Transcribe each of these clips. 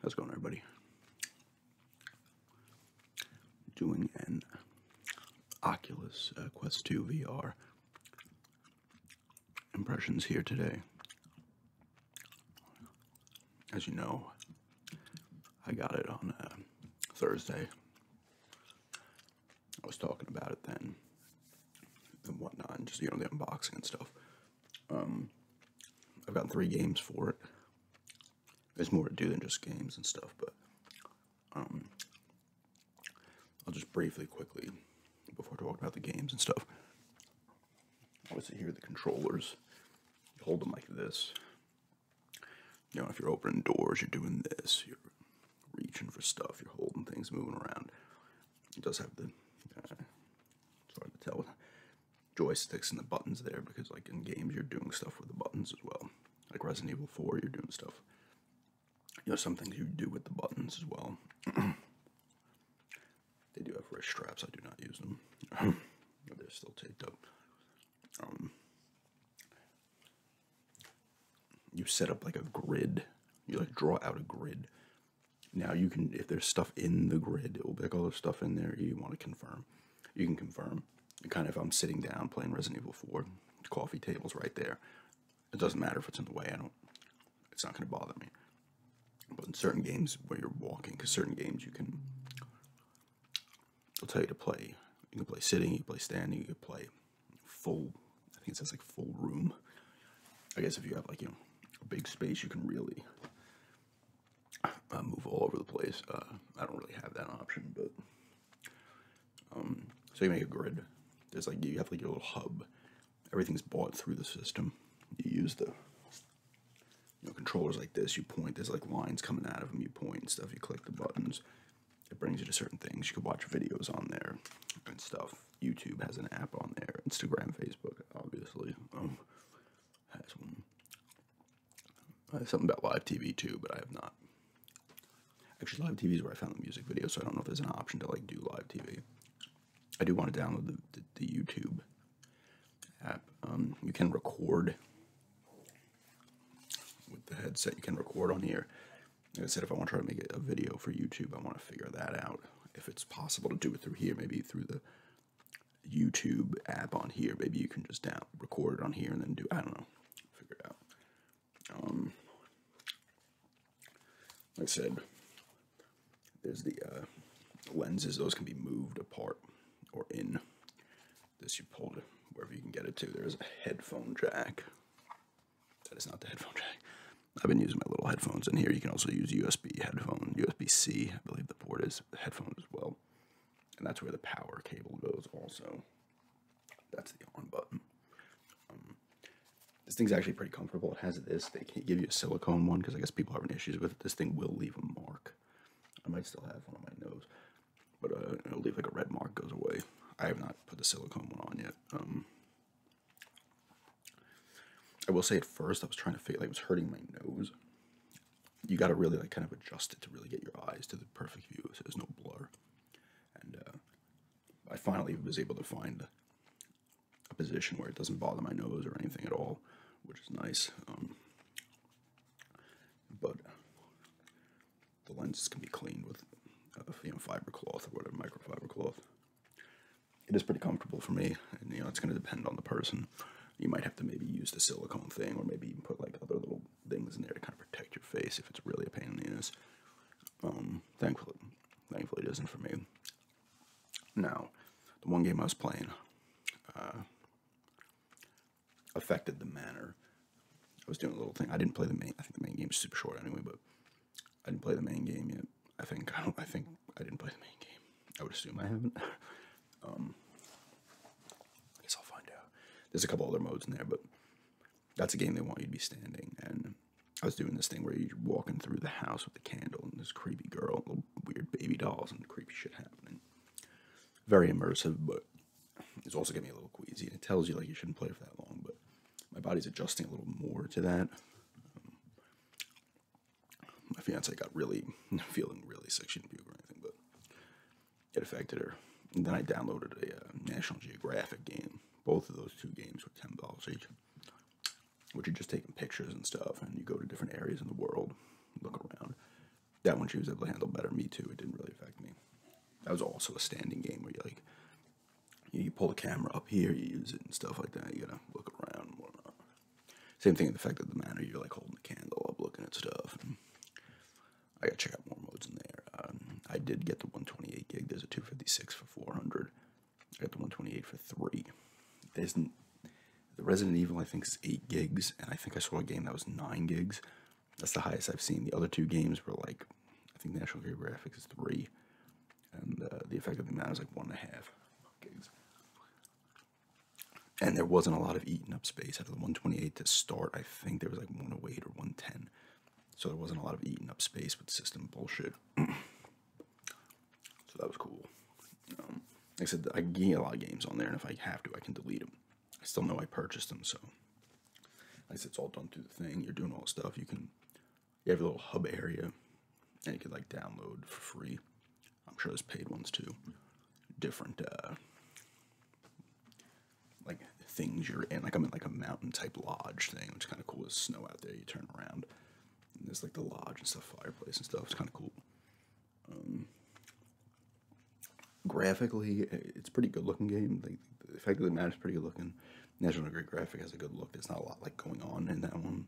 How's it going, everybody? Doing an Oculus Quest 2 VR impressions here today. As you know, I got it on Thursday. I was talking about it then and whatnot, and just, the unboxing and stuff. I've gotten 3 games for it. There's more to do than just games and stuff, but I'll just briefly, quickly, before talking about the games and stuff. Obviously, here are the controllers. You hold them like this. If you're opening doors, you're doing this. You're reaching for stuff. You're holding things, moving around. It does have the, it's hard to tell, joysticks and the buttons there, because like in games, you're doing stuff with the buttons as well. Like Resident Evil 4, you're doing stuff. Some things you do with the buttons as well. They do have wrist straps. I do not use them. They're still taped up. You set up like a grid. You like draw out a grid. Now you can, if there's stuff in the grid, it will be like, oh, there's stuff in there you want to confirm. You can confirm. And kind of, if I'm sitting down playing Resident Evil 4, the coffee table's right there. It doesn't matter if it's in the way. It's not going to bother me. But in certain games where you're walking, because certain games they'll tell you to play. You can play sitting, you can play standing, you can play full, I think it says like full room. I guess if you have like, a big space, you can really move all over the place. I don't really have that option, but, so you make a grid. There's like, you have like your little hub. Everything's bought through the system. You use the, controllers like this, you point, there's like lines coming out of them, you point and stuff, you click the buttons, it brings you to certain things. You can watch videos on there and stuff. YouTube has an app on there, Instagram, Facebook, obviously, has one. Something about live TV too, but I have not. Actually, live TV is where I found the music video, so I don't know if there's an option to like do live TV. I do want to download the YouTube app. You can record with the headset. You can record on here. Like I said, if I want to try to make a video for YouTube, I want to figure that out. If it's possible to do it through here, maybe through the YouTube app on here. Maybe you can just record it on here and then do, I don't know, figure it out. Like I said, there's the lenses. Those can be moved apart or in. This you pull it wherever you can get it to. There's a headphone jack. That is not the headphone jack. I've been using my little headphones in here. You can also use USB headphone, USB-C, I believe the port is headphones as well. And that's where the power cable goes also. That's the on button. This thing's actually pretty comfortable. It has this. They can't give you a silicone one because I guess people are having issues with it. This thing will leave a mark. I might still have one on my nose. But it'll leave like a red mark, goes away. I have not put the silicone one on yet. I will say at first I was trying to feel like it was hurting my nose. You got to really like kind of adjust it to really get your eyes to the perfect view so there's no blur. And I finally was able to find a position where it doesn't bother my nose or anything at all, which is nice. But the lenses can be cleaned with fiber cloth or whatever, microfiber cloth. It is pretty comfortable for me, and it's going to depend on the person. You might have to maybe use the silicone thing, or maybe even put like other little things in there to kind of protect your face if it's really a pain in the ass. Thankfully it isn't for me. Now, the one game I was playing affected the manner. I was doing a little thing. I didn't play the main. I think the main game is super short anyway, but I didn't play the main game yet. I think I didn't play the main game. I would assume I haven't. I guess I'll find out. There's a couple other modes in there, but that's a game they want you to be standing. And I was doing this thing where you're walking through the house with a candle and this creepy girl, little weird baby dolls, and creepy shit happening. Very immersive, but it's also getting me a little queasy. And it tells you like you shouldn't play for that long, but my body's adjusting a little more to that. My fiance got feeling really sick. She didn't puke or anything, but it affected her. And then I downloaded a National Geographic game. Both of those 2 games were $10 each, which are just taking pictures and stuff, and you go to different areas in the world, look around. that one she was able to handle better. Me too. It didn't really affect me. That was also a standing game where you like, you pull the camera up here, you use it and stuff like that. You gotta look around and whatnot. Same thing in the fact that the manner you're like holding the candle up, looking at stuff. And I gotta check out more modes in there. I did get the 128 gig. There's a 256 for 400. I got the 128 for 3. There's the Resident Evil, I think, is 8 gigs, and I think I saw a game that was 9 gigs. That's the highest I've seen. The other two games were like, I think National Geographic is 3, and the Effective Amount is like 1.5 gigs. And there wasn't a lot of eaten up space. Out of the 128 to start, I think there was like 108 or 110. So there wasn't a lot of eaten up space with system bullshit. So that was cool. Like I said, I get a lot of games on there, and if I have to, I can delete them. I still know I purchased them, so like I said, it's all done through the thing. You're doing all the stuff. You have a little hub area, and you can like download for free. I'm sure there's paid ones too. Different like things you're in. Like I'm in like a mountain type lodge thing, which is kind of cool. There's snow out there. You turn around, and there's like the lodge and stuff, fireplace and stuff. It's kind of cool. Graphically, it's a pretty good looking game. Like, the fact that the map is pretty good looking. National Geographic has a good look. There's not a lot like going on in that one.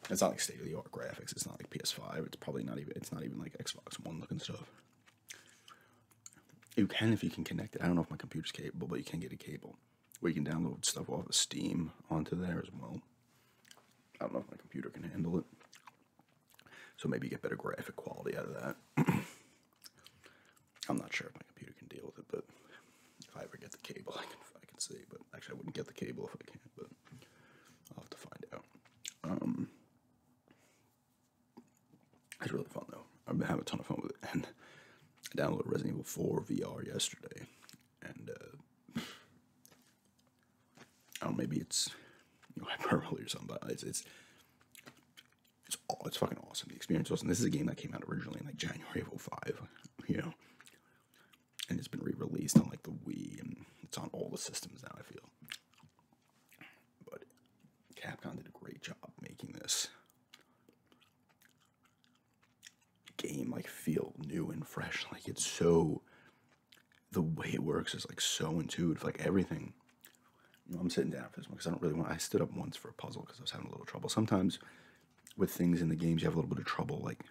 It's not like state of the art graphics. It's not like PS5. It's probably not even. It's not even like Xbox One looking stuff. You can if you can connect it. I don't know if my computer's capable, but you can get a cable where you can download stuff off of Steam onto there as well. I don't know if my computer can handle it. So maybe you get better graphic quality out of that. I'm not sure if my computer can deal with it, but if I ever get the cable, I can see. But actually, I wouldn't get the cable if I can't, but I'll have to find out. It's really fun, though. I've been having a ton of fun with it, and I downloaded Resident Evil 4 VR yesterday, and I don't know, maybe it's hyperbole or something, but it's fucking awesome. The experience was awesome. This is a game that came out originally in like January of 05, and it's been re-released on like the Wii, and it's on all the systems now, I feel. But Capcom did a great job making this game like feel new and fresh. Like, it's so, the way it works is like so intuitive. Like everything, I'm sitting down for this one because I don't really want. I stood up once for a puzzle because I was having a little trouble. Sometimes with things in the games, you have a little bit of trouble like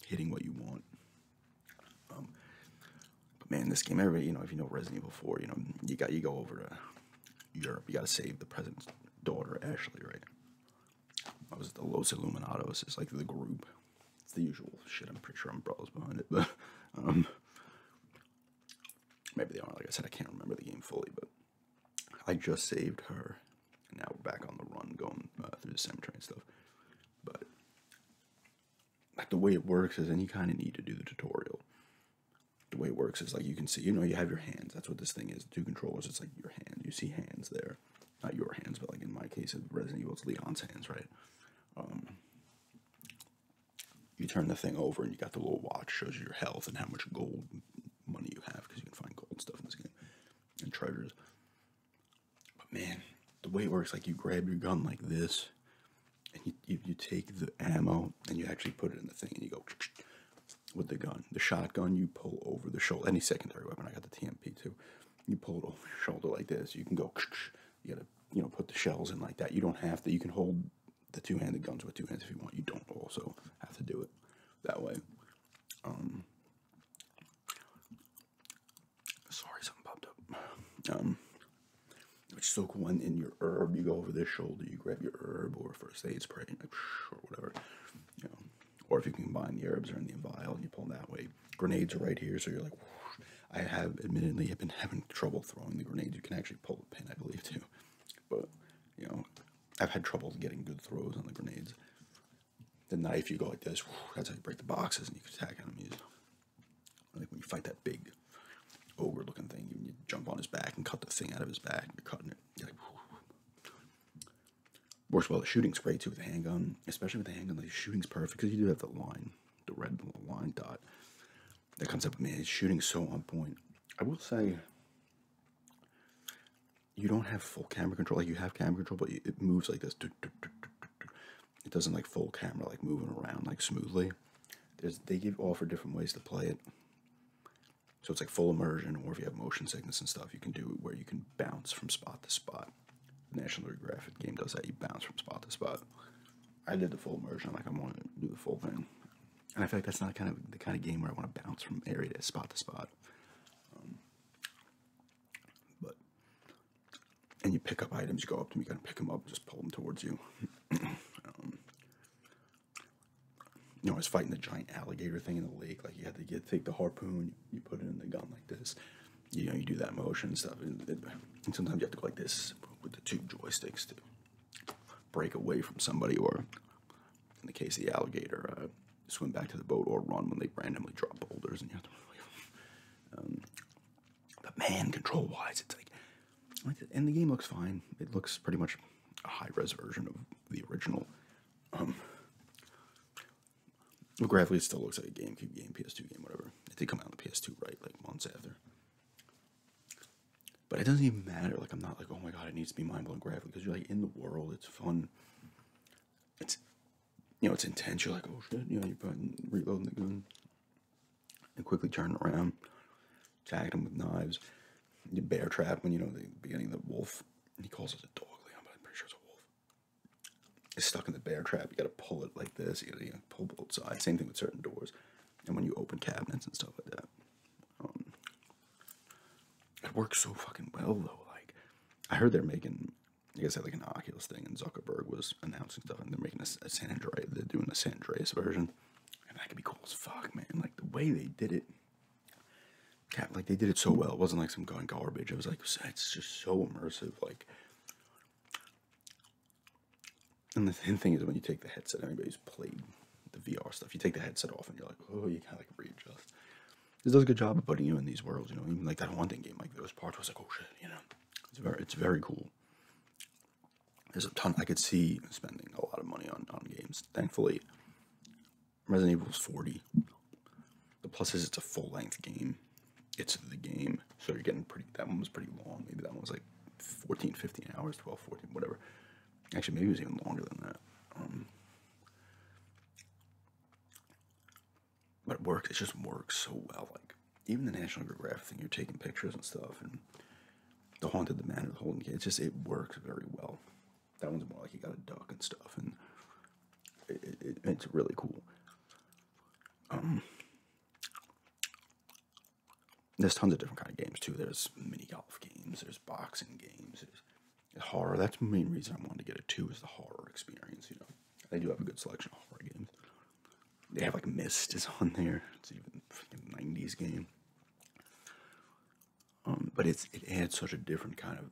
hitting what you want. But man, this game, everybody, if you know Resident Evil 4, you go over to Europe. You got to save the president's daughter, Ashley, right? That was the Los Illuminados. It's like the group. It's the usual shit. I'm pretty sure Umbrella's behind it, but maybe they aren't. Like I said, I can't remember the game fully, but I just saved her, and now we're back on the run, going through the cemetery and stuff. But like the way it works is, and you kind of need to do the tutorial. The way it works is like you can see, you have your hands. That's what this thing is. 2 controllers. It's like your hand. You see hands there, not your hands, but like in my case of Resident Evil, it's Leon's hands, right? You turn the thing over, and you got the little watch, shows you your health and how much gold money you have, because you can find gold and stuff in this game and treasures. But man, the way it works, like you grab your gun like this, and you take the ammo and you actually put it in the thing, and you go with the gun. The shotgun, you pull over the shoulder. Any secondary weapon, I got the TMP too. You pull it over your shoulder like this. You can go. You gotta put the shells in like that. You don't have to. You can hold the 2-handed guns with 2 hands if you want. You don't also have to do it that way. Sorry, something popped up. Which is so cool. When in your herb, you go over this shoulder, you grab your herb or first aid spray, or whatever, Or if you can combine the herbs or in the vial, you pull them that way. Grenades are right here, so you're like, whoosh. I have admittedly been having trouble throwing the grenades. You can actually pull the pin, I believe, too. But I've had trouble getting good throws on the grenades. The knife, you go like this. That's how you break the boxes and you can attack enemies. Like when you fight that big ogre-looking thing, you jump on his back and cut the thing out of his back. You're cutting it. You're like, works well. The shooting's great too with the handgun, especially with the handgun. The shooting's perfect because you do have the line, the red little line dot that comes up. Man, his shooting's so on point. I will say, you don't have full camera control. Like you have camera control, but it moves like this. It doesn't like full camera, like moving around like smoothly. they offer different ways to play it. So it's like full immersion, or if you have motion sickness and stuff, you can do it where you can bounce from spot to spot. The National Geographic game does that. You bounce from spot to spot. I did the full immersion. Like, I want to do the full thing. And I feel like that's not the kind of game where I want to bounce from area to spot. And you pick up items, you go up to them, you gotta pick them up, just pull them towards you. You know, I was fighting the giant alligator thing in the lake. Like, you had to take the harpoon, you put it in the gun like this. You know, you do that motion and stuff. And sometimes you have to go like this with the two joysticks to break away from somebody, or in the case of the alligator, swim back to the boat or run when they randomly drop boulders, and you have to. But man, control-wise, it's like, and the game looks fine. It looks pretty much a high-res version of the original. Graphically, it still looks like a GameCube game, PS2 game, whatever. It did come out on the PS2, right, like months after. But it doesn't even matter. Like, I'm not like, oh my god, it needs to be mind-blowing graphically, because you're like in the world. It's fun. It's, you know, it's intense. You're like, oh shit, you know, you're reloading the gun and quickly turn around, attack them with knives. You bear trap when, you know, the beginning of the wolf, he calls it a dog, but I'm pretty sure it's a wolf. It's stuck in the bear trap. You got to pull it like this. You got to pull both sides. Same thing with certain doors, and when you open cabinets and stuff like that. It works so fucking well though. Like, I heard they're making, I guess, like an Oculus thing, and Zuckerberg was announcing stuff, and they're making a San Andreas. They're doing a San Andreas version, and that could be cool as fuck, man. Like, the way they did it. Like, they did it so well. It wasn't like some garbage. It was like, it's just so immersive. Like, and the thing is, when you take the headset, anybody who's played the VR stuff, you take the headset off and you're like, oh, you kind of like readjust. It does a good job of putting you in these worlds, you know. Even like that haunting game, like those parts was like, oh shit, you know. It's very cool. There's a ton. I could see spending a lot of money on games. Thankfully, Resident Evil is $40. The plus is it's a full length game. It's the game, so you're getting that one was pretty long. Maybe that one was like 14, 15 hours, 12, 14, whatever. Actually, maybe it was even longer than that. But it works. It just works so well. Like, even the National Geographic thing, you're taking pictures and stuff, and the Haunted the Manor, the whole game, it works very well. That one's more like you got a duck and stuff, and it's really cool. There's tons of different kind of games too. There's mini golf games. There's boxing games. There's horror. That's the main reason I wanted to get it too, is the horror experience. You know, they do have a good selection of horror games. They have like Myst is on there. It's even a freaking 90s game. But it adds such a different kind of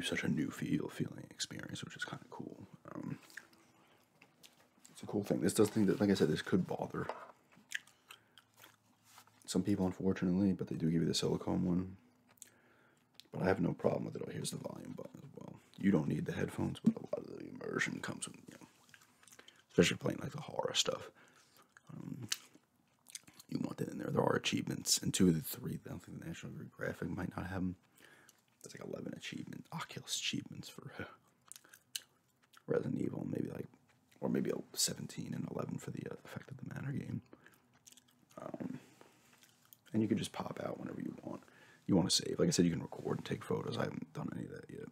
such a new feeling experience, which is kind of cool. It's a cool thing. This does think that, like I said, this could bother some people, unfortunately, but they do give you the silicone one. But I have no problem with it. Oh, here's the volume button as well. You don't need the headphones, but a lot of the immersion comes with, you know, especially playing like the horror stuff. You want that in there. There are achievements, and 2 of the 3, I don't think the National Geographic might not have them. There's like 11 Oculus achievements for Resident Evil, maybe like, or maybe 17 and 11 for the Effect of the Manor game. And you can just pop out whenever you want. You want to save. Like I said, you can record and take photos. I haven't done any of that yet.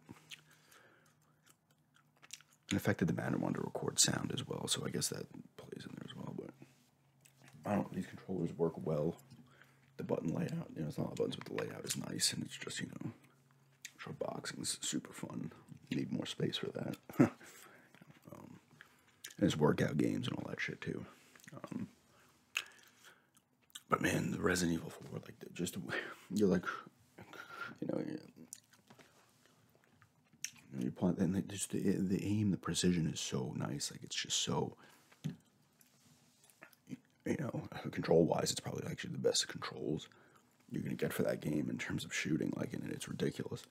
And Effect of the Manor wanted to record sound as well, so I guess that plays in there as well. But I don't know, these controllers work well. The button layout, you know, it's not a lot of buttons, but the layout is nice, and it's just, you know, sure, boxing's super fun. You need more space for that. And it's workout games and all that shit too. But man, the Resident Evil 4, like, you're like, you know, you point, and just the aim, the precision is so nice. Like, it's just so, you know, control-wise, it's probably actually the best controls you're gonna get for that game in terms of shooting. Like, and it's ridiculous.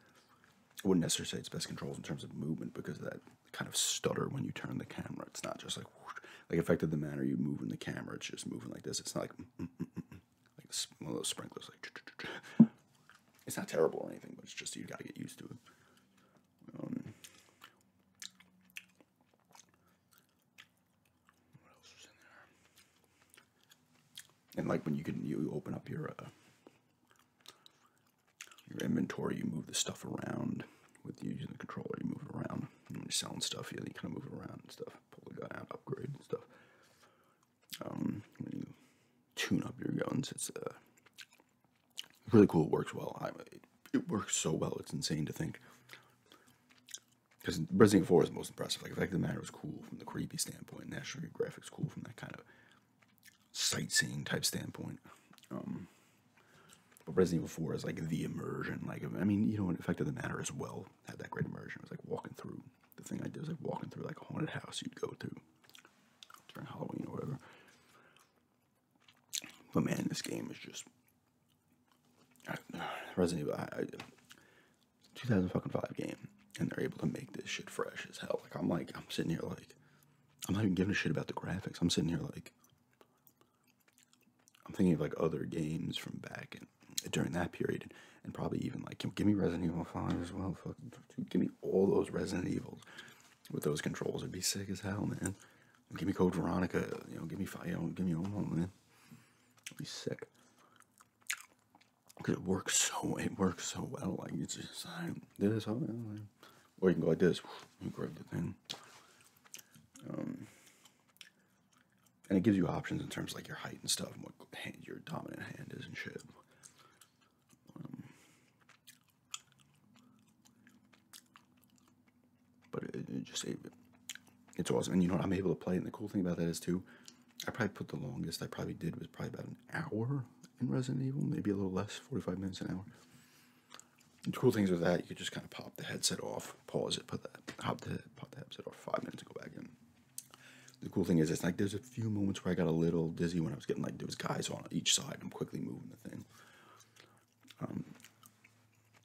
I wouldn't necessarily say it's best controls in terms of movement, because of that kind of stutter when you turn the camera. It's not just like, whoosh, like Effect of the Manor, you move in the camera, it's just moving like this. It's not like, like one of those sprinklers, like, it's not terrible or anything, but it's just, you gotta get used to it. What else was in there? and like when you open up your inventory, you move the stuff around with using the controller. You move it around. And when you're selling stuff, you kind of move it around and stuff. Pull the gun out, upgrade and stuff. When you tune up your guns, it's really cool. It works well. It works so well. It's insane to think. Because Resident Evil 4 is the most impressive. Like, Effect of the Matter was cool from the creepy standpoint. National Geographic's cool from that kind of sightseeing type standpoint. But Resident Evil 4 is like the immersion. Like, I mean, you know, Effect of the Matter as well had that great immersion. It was like walking through. The thing I did was like walking through like a haunted house you'd go to during Halloween or whatever. But man, this game is just Resident Evil. 2005 game, and they're able to make this shit fresh as hell. Like I'm sitting here like, I'm not even giving a shit about the graphics. I'm sitting here like, I'm thinking of like other games from back during that period, and probably even like, give me Resident Evil 5 as well. Fucking, dude, give me all those Resident Evils with those controls. It'd be sick as hell, man. Give me Code Veronica. You know, give me give me all of them, man. It'd be sick. Because it works so well. Like, it's just this, or you can go like this. You grab the thing. And it gives you options in terms of like your height and stuff, and what hand your dominant hand is and shit. But it's awesome. And you know what, I'm able to play it, and the cool thing about that is too, I probably put the longest I probably did was probably about an hour in Resident Evil, maybe a little less, 45 minutes an hour. The cool things with that, you could just kind of pop the headset off, pause it, pop the headset off for 5 minutes and go back in. The cool thing is, it's like there's a few moments where I got a little dizzy when I was getting like, there was guys on each side. I'm quickly moving the thing.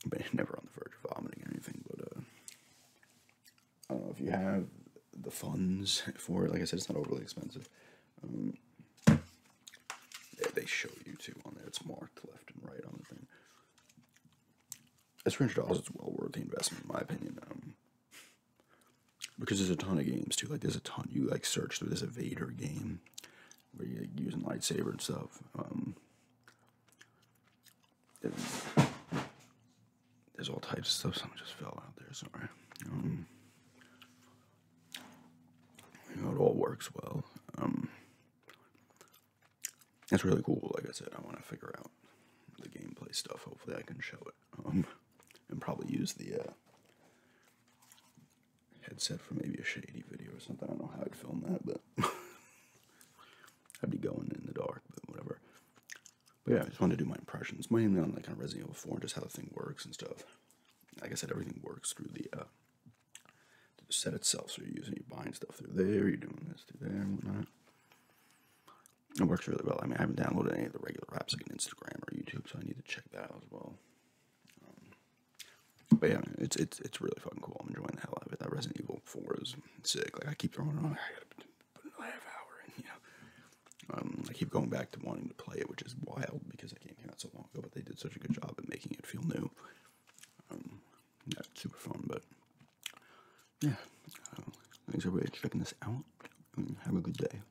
But never on the verge of vomiting or anything. But I don't know if you have the funds for it. Like I said, it's not overly expensive. Yeah, they show you too on there. It's marked left and right on the thing. At $300, it's well worth the investment, in my opinion. Because there's a ton of games too. Like, there's a ton. You like search through. There's a Vader game where you're like, using lightsaber and stuff. There's all types of stuff. Something just fell out there. Sorry. You know, it all works well. It's really cool. Like I said, I want to figure out the gameplay stuff. Hopefully, I can show it. And probably use the headset for maybe a shady video or something. I don't know how I'd film that, but I'd be going in the dark, but whatever. But yeah, I just wanted to do my impressions, mainly on like kind of Resident Evil 4 and just how the thing works and stuff. Like I said, everything works through the set itself. So you're buying stuff through there, you're doing this through there and whatnot. It works really well. I mean, I haven't downloaded any of the regular apps like an Instagram or YouTube, so I need to check that out as well. But yeah, it's really fucking cool. I'm enjoying the hell out of it. That Resident Evil 4 is sick. Like, I keep throwing it on. I gotta put a half hour in, you know. I keep going back to wanting to play it, which is wild because that game came out so long ago. But they did such a good job at making it feel new. Yeah, it's super fun. But yeah, thanks everybody for checking this out. Have a good day.